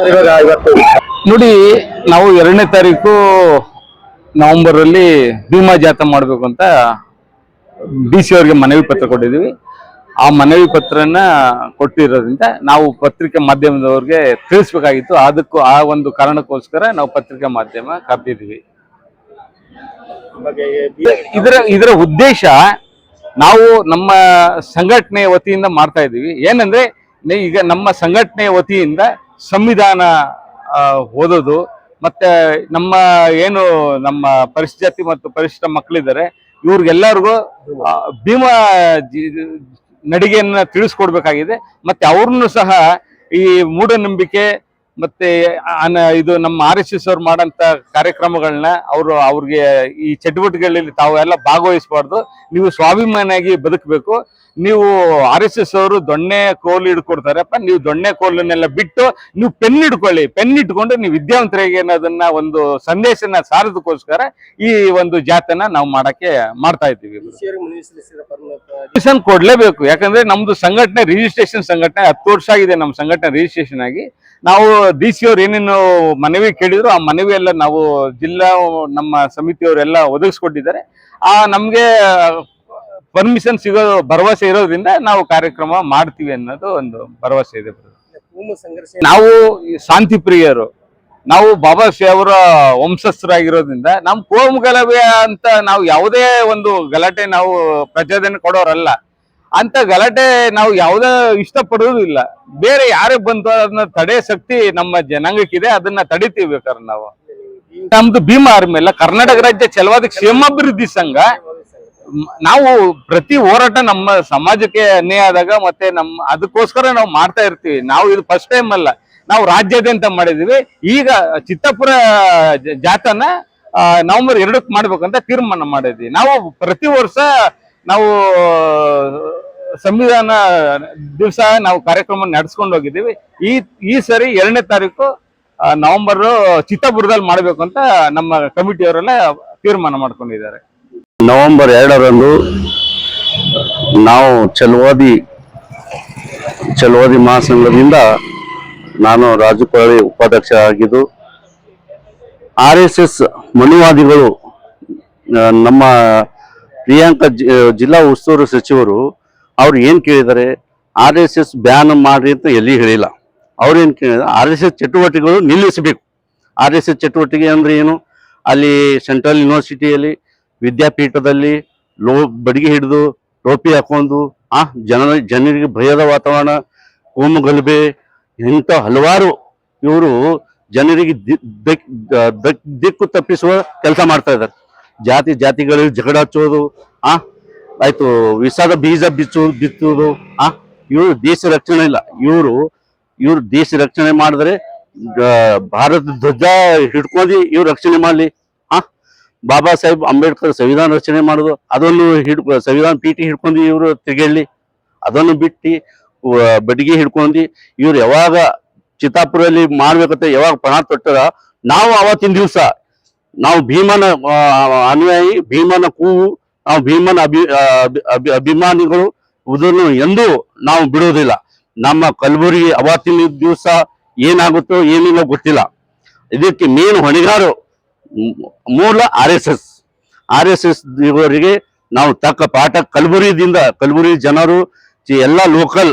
ಇವಾಗ ಇವತ್ತು ನೋಡಿ, ನಾವು 2ನೇ ತಾರೀಕು ನವೆಂಬರ್ ಅಲ್ಲಿ ಭೀಮಾ ಜಾಥಾ ಮಾಡಬೇಕು ಅಂತ DC ಅವರಿಗೆ ಮನವಿ ಪತ್ರ ಕೊಟ್ಟಿದ್ದೀವಿ. ಆ ಮನವಿ ಪತ್ರನ ಕೊಟ್ಟಿರೋದ್ರಿಂದ ನಾವು ಪತ್ರಿಕೆ ಮಾಧ್ಯಮದವ್ರಿಗೆ ತಿಳಿಸ್ಬೇಕಾಗಿತ್ತು. ಅದಕ್ಕೂ ಆ ಒಂದು ಕಾರಣಕ್ಕೋಸ್ಕರ ನಾವು ಪತ್ರಿಕಾ ಮಾಧ್ಯಮ ಕರೆದಿದ್ದೀವಿ. ಇದರ ಉದ್ದೇಶ ನಾವು ನಮ್ಮ ಸಂಘಟನೆ ವತಿಯಿಂದ ಮಾಡ್ತಾ ಇದ್ದೀವಿ. ಏನಂದ್ರೆ ಈಗ ನಮ್ಮ ಸಂಘಟನೆ ವತಿಯಿಂದ ಸಂವಿಧಾನ ಓದೋದು, ಮತ್ತೆ ನಮ್ಮ ಏನು ನಮ್ಮ ಪರಿಶಿಷ್ಟ ಜಾತಿ ಮತ್ತು ಪರಿಶಿಷ್ಟ ಮಕ್ಕಳಿದ್ದಾರೆ ಇವ್ರಿಗೆಲ್ಲರಿಗೂ ಭೀಮಾ ನಡಿಗೆಯನ್ನ ತಿಳಿಸ್ಕೊಡ್ಬೇಕಾಗಿದೆ. ಮತ್ತೆ ಅವ್ರನ್ನು ಸಹ ಈ ಮೂಢನಂಬಿಕೆ ಮತ್ತೆ ಇದು ನಮ್ಮ RSS ಅವ್ರು ಮಾಡೋಂಥ ಕಾರ್ಯಕ್ರಮಗಳನ್ನ ಅವ್ರಿಗೆ ಈ ಚಟುವಟಿಕೆಗಳಲ್ಲಿ ತಾವೆಲ್ಲ ಭಾಗವಹಿಸಬಾರ್ದು. ನೀವು ಸ್ವಾಭಿಮಾನಿಯಾಗಿ ಬದುಕಬೇಕು. ನೀವು RSS ಅವರು ದೊಣ್ಣೆ ಕೋಲು ಹಿಡ್ಕೊಡ್ತಾರಪ್ಪ, ನೀವು ದೊಣ್ಣೆ ಕೋಲನ್ನೆಲ್ಲ ಬಿಟ್ಟು ನೀವು ಪೆನ್ ಹಿಡ್ಕೊಳ್ಳಿ. ಪೆನ್ ಇಟ್ಕೊಂಡು ನೀವು ವಿದ್ಯಾವಂತರಿಗೆ ಅನ್ನೋದನ್ನ ಒಂದು ಸಂದೇಶನ ಸಾರೋದಕ್ಕೋಸ್ಕರ ಈ ಒಂದು ಜಾಥಾನ ನಾವು ಮಾಡ್ತಾ ಇದ್ದೀವಿ. ಕೊಡ್ಲೇಬೇಕು, ಯಾಕಂದ್ರೆ ನಮ್ದು ಸಂಘಟನೆ ರಿಜಿಸ್ಟ್ರೇಷನ್ ಸಂಘಟನೆ 10 ವರ್ಷ ಆಗಿದೆ. ನಮ್ಮ ಸಂಘಟನೆ ರಿಜಿಸ್ಟ್ರೇಷನ್ ಆಗಿ ನಾವು DC ಅವ್ರು ಏನೇನು ಮನವಿ ಕೇಳಿದ್ರು ಆ ಮನವಿ ಎಲ್ಲ ನಾವು ಜಿಲ್ಲಾ ನಮ್ಮ ಸಮಿತಿಯವರೆಲ್ಲ ಒದಗಿಸ್ಕೊಟ್ಟಿದ್ದಾರೆ. ನಮ್ಗೆ ಪರ್ಮಿಷನ್ ಸಿಗೋ ಭರವಸೆ ಇರೋದ್ರಿಂದ ನಾವು ಕಾರ್ಯಕ್ರಮ ಮಾಡ್ತೀವಿ ಅನ್ನೋದು ಒಂದು ಭರವಸೆ ಇದೆ. ನಾವು ಶಾಂತಿ ಪ್ರಿಯರು, ನಾವು ಬಾಬಾ ಸಾಹೇಬ್ ಅವರ ವಂಶಸ್ಥರಾಗಿರೋದ್ರಿಂದ ನಮ್ಮ ಕೋಮು ಗಲಭೆ ಅಂತ ನಾವು ಯಾವುದೇ ಒಂದು ಗಲಾಟೆ ನಾವು ಪ್ರಚೋದನೆ ಕೊಡೋರಲ್ಲ. ಅಂತ ಗಲಾಟೆ ನಾವು ಯಾವುದೇ ಇಷ್ಟಪಡೋದಿಲ್ಲ. ಬೇರೆ ಯಾರೇ ಬಂತು ಅದನ್ನ ತಡೆ ಶಕ್ತಿ ನಮ್ಮ ಜನಾಂಗಕ್ಕಿದೆ, ಅದನ್ನ ತಡಿತೀವಿ. ಬೇಕಾದ್ರೆ ನಮ್ದು ಭೀಮಾ ಆರ್ಮಿ ಅಲ್ಲ, ಕರ್ನಾಟಕ ರಾಜ್ಯ ಛಲವಾದಿ ಕ್ಷೇಮಾಭಿವೃದ್ಧಿ ಸಂಘ. ನಾವು ಪ್ರತಿ ಹೋರಾಟ ನಮ್ಮ ಸಮಾಜಕ್ಕೆ ಅನ್ಯಾಯ ಆದಾಗ ಮತ್ತೆ ಅದಕ್ಕೋಸ್ಕರ ನಾವು ಮಾಡ್ತಾ ಇರ್ತೀವಿ. ನಾವು ಇದು ಫಸ್ಟ್ ಟೈಮ್ ಅಲ್ಲ, ನಾವು ರಾಜ್ಯಾದ್ಯಂತ ಮಾಡಿದೀವಿ. ಈಗ ಚಿತ್ತಾಪುರ ಜಾಥಾನ ನವೆಂಬರ್ 2ಕ್ಕೆ ಮಾಡ್ಬೇಕಂತ ತೀರ್ಮಾನ ಮಾಡಿದ್ವಿ. ನಾವು ಪ್ರತಿ ವರ್ಷ ನಾವು ಸಂವಿಧಾನ ದಿವಸ ನಾವು ಕಾರ್ಯಕ್ರಮ ನಡೆಸ್ಕೊಂಡು ಹೋಗಿದ್ದೀವಿ. ಈ ಸರಿ 2ನೇ ತಾರೀಕು ನವೆಂಬರ್ ಚಿತ್ತಾಪುರದಲ್ಲಿ ಮಾಡ್ಬೇಕು ಅಂತ ನಮ್ಮ ಕಮಿಟಿಯವರೆಲ್ಲ ತೀರ್ಮಾನ ಮಾಡ್ಕೊಂಡಿದ್ದಾರೆ. ನವೆಂಬರ್ 2ರಂದು ನಾವು ಛಲವಾದಿ ಮಹಾಸಂಘದಿಂದ ನಾನು ರಾಜುಪಾಳಿ ಉಪಾಧ್ಯಕ್ಷ ಆಗಿದ್ದು, RSS ಮನುವಾದಿಗಳು ನಮ್ಮ ಪ್ರಿಯಾಂಕಾ ಜಿಲ್ಲಾ ಉಸ್ತುವಾರಿ ಸಚಿವರು ಅವ್ರು ಏನು ಕೇಳಿದ್ದಾರೆ, RSS ಬ್ಯಾನ್ ಮಾಡ್ರಿ ಅಂತ ಎಲ್ಲಿ ಹೇಳಿಲ್ಲ. ಅವ್ರು ಏನು ಕೇಳಿದ್ದಾರೆ, RSS ಚಟುವಟಿಕೆಗಳು ನಿಲ್ಲಿಸಬೇಕು. RSS ಚಟುವಟಿಕೆ ಅಂದ್ರೆ ಏನು? ಅಲ್ಲಿ ಸೆಂಟ್ರಲ್ ಯೂನಿವರ್ಸಿಟಿಯಲ್ಲಿ ವಿದ್ಯಾಪೀಠದಲ್ಲಿ ಬಡಿಗೆ ಹಿಡಿದು ಟೋಪಿ ಹಾಕೊಂಡು ಜನರಿಗೆ ಭಯದ ವಾತಾವರಣ, ಕೋಮು ಗಲಭೆ, ಇಂಥ ಹಲವಾರು ಇವರು ಜನರಿಗೆ ದಿಕ್ಕು ತಪ್ಪಿಸುವ ಕೆಲಸ ಮಾಡ್ತಾ ಇದ್ದಾರೆ. ಜಾತಿಗಳಿಗೆ ಜಗಳ ಹಚ್ಚೋದು, ಆಯ್ತು ವಿಷದ ಬೀಜ ಬಿತ್ತುವುದು. ಇವರು ದೇಶ ರಕ್ಷಣೆ ಇಲ್ಲ. ಇವರು ದೇಶ ರಕ್ಷಣೆ ಮಾಡಿದ್ರೆ ಭಾರತ ಧ್ವಜ ಹಿಡ್ಕೊಂಡು ಇವ್ರು ರಕ್ಷಣೆ ಮಾಡ್ಲಿ. ಬಾಬಾ ಸಾಹೇಬ್ ಅಂಬೇಡ್ಕರ್ ಸಂವಿಧಾನ ರಚನೆ ಮಾಡೋದು, ಅದನ್ನು ಸಂವಿಧಾನ ಪೀಠಿ ಹಿಡ್ಕೊಂಡು ಇವರು ತಿರುಗೇಳಿ, ಅದನ್ನು ಬಿಟ್ಟು ಬಡಿಗೆ ಹಿಡ್ಕೊಂಡು ಇವ್ರು ಯಾವಾಗ ಚಿತ್ತಾಪುರಲ್ಲಿ ಮಾಡ್ಬೇಕಂತ ಯಾವಾಗ ಪಣ ತೊಟ್ಟಾರ, ನಾವು ಅವತ್ತಿನ ದಿವಸ ನಾವು ಭೀಮನ ಅನುಯಾಯಿ, ಭೀಮನ ಕೂವು, ನಾವು ಭೀಮನ ಅಭಿಮಾನಿಗಳು, ಇದನ್ನು ಎಂದೂ ನಾವು ಬಿಡೋದಿಲ್ಲ. ನಮ್ಮ ಕಲಬುರಗಿ ಅವತ್ತಿನ ದಿವಸ ಏನಾಗುತ್ತೋ ಏನಿಲ್ಲ ಗೊತ್ತಿಲ್ಲ. ಇದಕ್ಕೆ ಮೇನ್ ಹೊಣೆಗಾರ ಮೂಲ RSS ಇವರಿಗೆ ನಾವು ತಕ್ಕ ಪಾಠ ಕಲಬುರಗಿ ಜನರು ಎಲ್ಲ ಲೋಕಲ್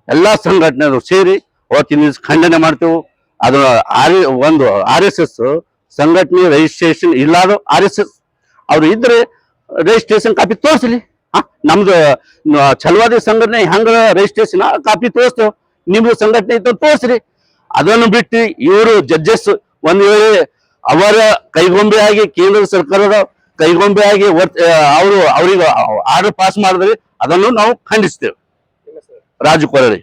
ಎಲ್ಲ ಸಂಘಟನೆಗಳು ಸೇರಿ ಅವತ್ತಿನ ದಿವಸ ಖಂಡನೆ ಮಾಡ್ತೇವೆ. ಅದು ಒಂದು RSS ಸಂಘಟನೆ ರಿಜಿಸ್ಟ್ರೇಷನ್ ಇಲ್ಲದ RSS ಅವ್ರು ಇದ್ರೆ ರಿಜಿಸ್ಟ್ರೇಷನ್ ಕಾಪಿ ತೋರಿಸಲಿ. ನಮ್ದು ಛಲವಾದಿ ಸಂಘಟನೆ ಹೆಂಗ ರಿಜಿಸ್ಟ್ರೇಷನ್ ಕಾಪಿ ತೋರಿಸ್ತೇವೆ, ನಿಮ್ದು ಸಂಘಟನೆ ಇತ್ತು ತೋರಿಸ್ರಿ. ಅದನ್ನು ಬಿಟ್ಟು ಇವರು ಜಡ್ಜಸ್ ಒಂದ್ ವೇಳೆ ಅವರ ಕೈಗೊಂಬೆಯಾಗಿ ಕೇಂದ್ರ ಸರ್ಕಾರದ ಕೈಗೊಂಬೆಯಾಗಿ ಅವ್ರಿಗೆ ಆರ್ಡರ್ ಪಾಸ್ ಮಾಡಿದ್ರೆ ಅದನ್ನು ನಾವು ಖಂಡಿಸ್ತೇವೆ. ರಾಜು ಕೊರಳಿ.